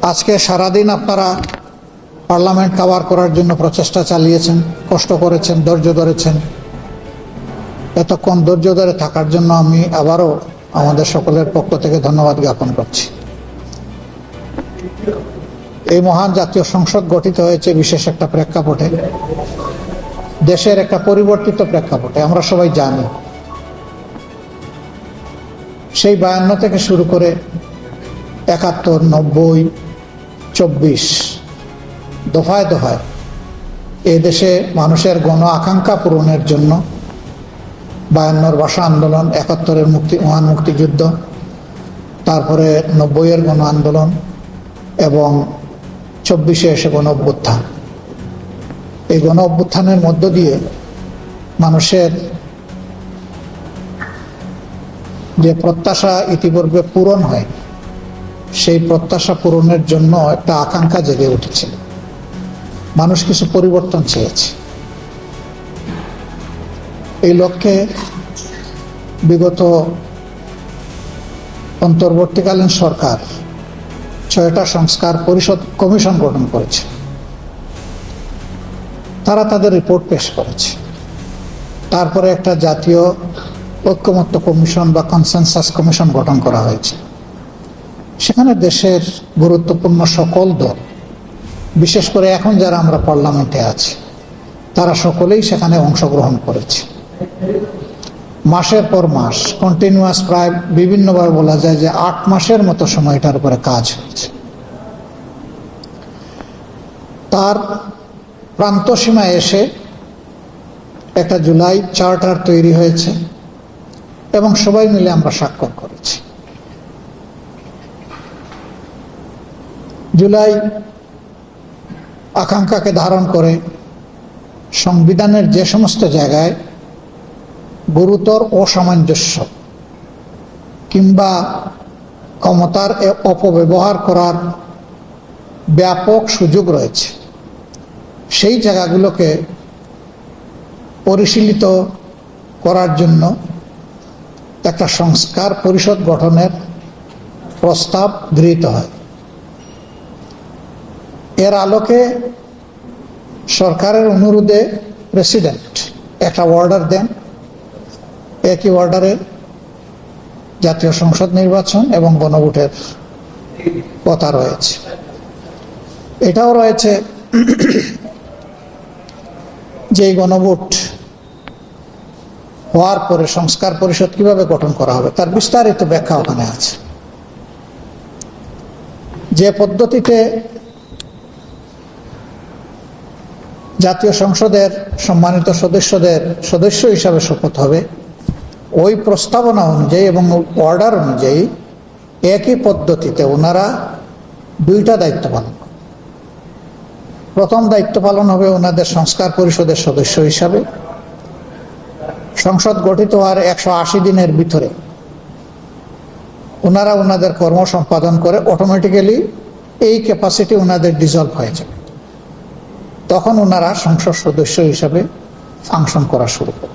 আজকে সারাদিন আপনারা পার্লামেন্ট কভার করার জন্য প্রচেষ্টা চালিয়েছেন, কষ্ট করেছেন, ধৈর্য ধরেছেন। এতক্ষণ ধৈর্য ধরে থাকার জন্য আমি আবারও আমাদের সকলের পক্ষ থেকে ধন্যবাদ জ্ঞাপন করছি। এই মহান জাতীয় সংসদ গঠিত হয়েছে বিশেষ একটা প্রেক্ষাপটে, দেশের একটা পরিবর্তিত প্রেক্ষাপটে। আমরা সবাই জানি সেই 52 থেকে শুরু করে 71, 90, 24 দফায় দফায় এই দেশে মানুষের গণ আকাঙ্ক্ষা পূরণের জন্য 52-র ভাষা আন্দোলন, 71-এর মহান মুক্তিযুদ্ধ, তারপরে 90-এর গণ আন্দোলন এবং 24-এ এসে গণ অভ্যুত্থান। এই গণ অভ্যুত্থানের মধ্য দিয়ে মানুষের যে প্রত্যাশা ইতিপূর্বে পূরণ হয়, সেই প্রত্যাশা পূরণের জন্য একটা আকাঙ্ক্ষা জেগে উঠেছিল। মানুষ কিছু পরিবর্তন চেয়েছে। এই লক্ষ্যে বিগত অন্তর্বর্তীকালীন সরকার 6টা সংস্কার পরিষদ কমিশন গঠন করেছে। তারা তাদের রিপোর্ট পেশ করেছে। তারপরে একটা জাতীয় ঐক্যমত্য কমিশন বা কনসেনসাস কমিশন গঠন করা হয়েছে। সেখানে দেশের গুরুত্বপূর্ণ সকল দল, বিশেষ করে এখন যারা আমরা পার্লামেন্টে আছি, তারা সকলেই সেখানে অংশগ্রহণ করেছে। মাসের পর মাস কন্টিনিউয়াস, প্রায় বিভিন্নবার বলা যায় যে 8 মাসের মতো সময়টার উপরে কাজ হয়েছে। তার প্রান্ত সীমায় এসে একটা জুলাই চার্টার তৈরি হয়েছে এবং সবাই মিলে আমরা স্বাক্ষর করেছি। জুলাই আকাঙ্ক্ষাকে ধারণ করে সংবিধানের যে সমস্ত জায়গায় গুরুতর অসামঞ্জস্য কিংবা ক্ষমতার অপব্যবহার করার ব্যাপক সুযোগ রয়েছে, সেই জায়গাগুলোকে পরিশীলিত করার জন্য একটা সংস্কার পরিষদ গঠনের প্রস্তাব গৃহীত হয়। এর আলোকে সরকারের অনুরোধে প্রেসিডেন্ট একটা অর্ডার দেন। একই অর্ডারে জাতীয় সংসদ নির্বাচন এবং গণভোটের কথা রয়েছে। এটাও রয়েছে যে গণভোট হওয়ার পরে সংস্কার পরিষদ কিভাবে গঠন করা হবে তার বিস্তারিত ব্যাখ্যা ওখানে আছে। যে পদ্ধতিতে জাতীয় সংসদের সম্মানিত সদস্য হিসাবে শপথ হবে, ওই প্রস্তাবনা অনুযায়ী এবং অর্ডার অনুযায়ী একই পদ্ধতিতে ওনারা 2টা দায়িত্ব পালন করবে। প্রথম দায়িত্ব পালন হবে ওনাদের সংস্কার পরিষদের সদস্য হিসাবে। সংসদ গঠিত হওয়ার 180 দিনের ভিতরে ওনারা ওনাদের কর্ম সম্পাদন করে অটোমেটিক্যালি এই ক্যাপাসিটি ওনাদের ডিজলভ হয়ে যাবে। তখন ওনারা সংসদ সদস্য হিসাবে ফাংশন করা শুরু করে।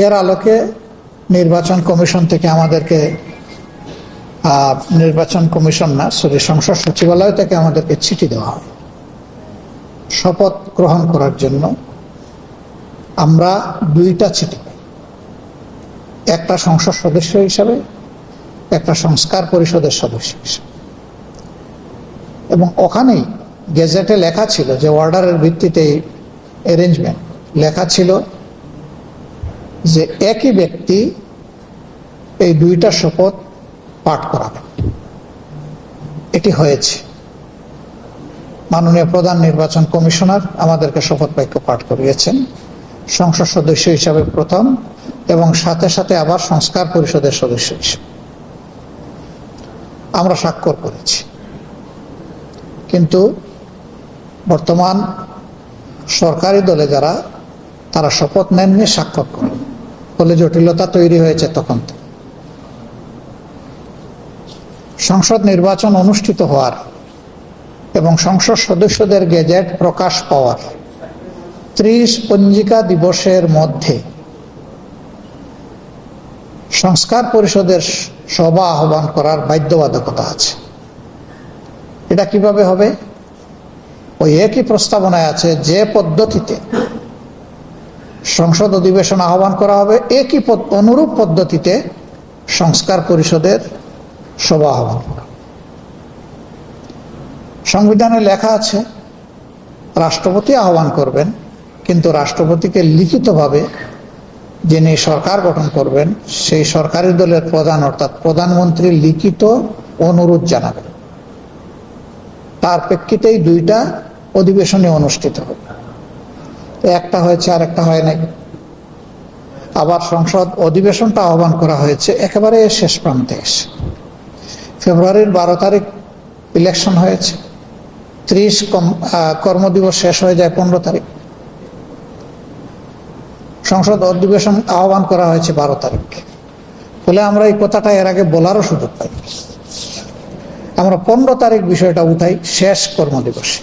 এর আলোকে নির্বাচন কমিশন থেকে আমাদেরকে সংসদ সচিবালয় থেকে আমাদেরকে চিঠি দেওয়া হয় শপথ গ্রহণ করার জন্য। আমরা 2টা চিঠি পাই, একটা সংসদ সদস্য হিসাবে, একটা সংস্কার পরিষদের সদস্য হিসাবে। এবং ওখানেই গেজেটে লেখা ছিল, যে অর্ডারের ভিত্তিতে অ্যারেঞ্জমেন্ট লেখা ছিল যে একই ব্যক্তি এই 2টা শপথ পাঠ করাবে। এটি হয়েছে। মাননীয় প্রধান নির্বাচন কমিশনার আমাদেরকে শপথ বাক্য পাঠ করিয়েছেন, সংসদ সদস্য হিসাবে প্রথম এবং সাথে সাথে আবার সংস্কার পরিষদের সদস্য হিসেবে আমরা স্বাক্ষর করেছি। কিন্তু বর্তমান সরকারি দলে যারা, তারা শপথ নেননি, স্বাক্ষর করেন, ফলে জটিলতা তৈরি হয়েছে। তখন সংসদ নির্বাচন অনুষ্ঠিত হওয়ার এবং সংসদ সদস্যদের গেজেট প্রকাশ পাওয়ার 30 পঞ্জিকা দিবসের মধ্যে সংস্কার পরিষদের সভা আহ্বান করার বাধ্যবাধকতা আছে। এটা কিভাবে হবে? ওই একই প্রস্তাবনায় আছে, যে পদ্ধতিতে সংসদ অধিবেশন আহ্বান করা হবে একই অনুরূপ পদ্ধতিতে সংস্কার পরিষদের সভা আহ্বান করা। সংবিধানে লেখা আছে রাষ্ট্রপতি আহ্বান করবেন, কিন্তু রাষ্ট্রপতিকে লিখিতভাবে যিনি সরকার গঠন করবেন সেই সরকারি দলের প্রধান অর্থাৎ প্রধানমন্ত্রী লিখিত অনুরোধ জানাবেন। তার প্রেক্ষিতেই দুইটা অধিবেশনে অনুষ্ঠিত হবে। একটা হয়েছে আর একটা হয় নাই। আবার সংসদ অধিবেশনটা আহ্বান করা হয়েছে একেবারে শেষ প্রান্তে এসে। ফেব্রুয়ারির 12 তারিখ ইলেকশন হয়েছে, 30 কর্মদিবস শেষ হয়ে যায় 15 তারিখ। সংসদ অধিবেশন আহ্বান করা হয়েছে 12 তারিখ। ফলে আমরা এই কথাটা এর আগে বলারও সুযোগ পাই। আমরা 15 তারিখ বিষয়টা উঠাই শেষ কর্মদিবসে।